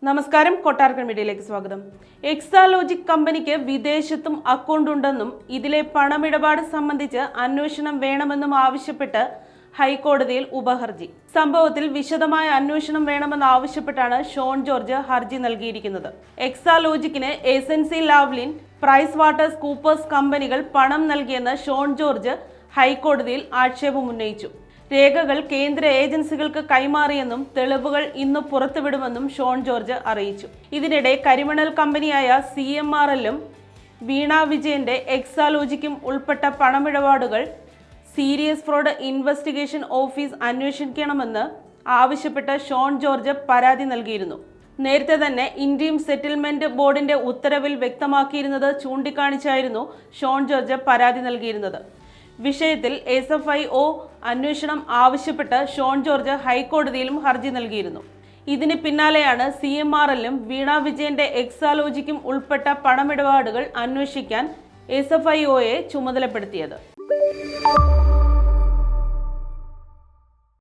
നമസ്കാരം, കൊട്ടാരക്കര മീഡിയയിലേക്ക് സ്വാഗതം. എക്സാലോജിക് കമ്പനിക്ക് വിദേശത്തും അക്കൗണ്ട് ഉണ്ടെന്നും ഇതിലെ പണമിടപാട് സംബന്ധിച്ച് അന്വേഷണം വേണമെന്നും ആവശ്യപ്പെട്ട് ഹൈക്കോടതിയിൽ ഉപഹർജി. സംഭവത്തിൽ വിശദമായ അന്വേഷണം വേണമെന്ന് ആവശ്യപ്പെട്ടാണ് ഷോൺ ജോർജ് ഹർജി നൽകിയിരിക്കുന്നത്. എക്സാലോജിക്കിന് എസൻസി ലാവ്ലിൻ, പ്രൈസ് വാട്ടേഴ്സ് കൂപ്പേഴ്സ് കമ്പനികൾ പണം നൽകിയെന്ന് ഷോൺ ജോർജ് ഹൈക്കോടതിയിൽ ആക്ഷേപമുന്നയിച്ചു. രേഖകൾ കേന്ദ്ര ഏജൻസികൾക്ക് കൈമാറിയെന്നും തെളിവുകൾ ഇന്ന് പുറത്തുവിടുമെന്നും ഷോൺ ജോർജ് അറിയിച്ചു. ഇതിനിടെ കരിമണൽ കമ്പനിയായ CMRL-ഉം വീണ വിജയന്റെ എക്സാലോജിക്കും ഉൾപ്പെട്ട പണമിടപാടുകൾ സീരിയസ് ഫ്രോഡ് ഇൻവെസ്റ്റിഗേഷൻ ഓഫീസ് അന്വേഷിക്കണമെന്ന് ആവശ്യപ്പെട്ട് ഷോൺ ജോർജ് പരാതി നൽകിയിരുന്നു. നേരത്തെ തന്നെ ഇന്ത്യൻ സെറ്റിൽമെന്റ് ബോർഡിന്റെ ഉത്തരവിൽ വ്യക്തമാക്കിയിരുന്നത് ചൂണ്ടിക്കാണിച്ചായിരുന്നു ഷോൺ ജോർജ് പരാതി നൽകിയിരുന്നത്. വിഷയത്തിൽ SFIO അന്വേഷണം ആവശ്യപ്പെട്ട് ഷോൺ ജോർജ് ഹൈക്കോടതിയിലും ഹർജി നൽകിയിരുന്നു. ഇതിന് പിന്നാലെയാണ് CMRL-ഉം വീണ വിജയന്റെ എക്സാലോജിക്കും ഉൾപ്പെട്ട പണമിടപാടുകൾ അന്വേഷിക്കാൻ SFIOയെ ചുമതലപ്പെടുത്തിയത്.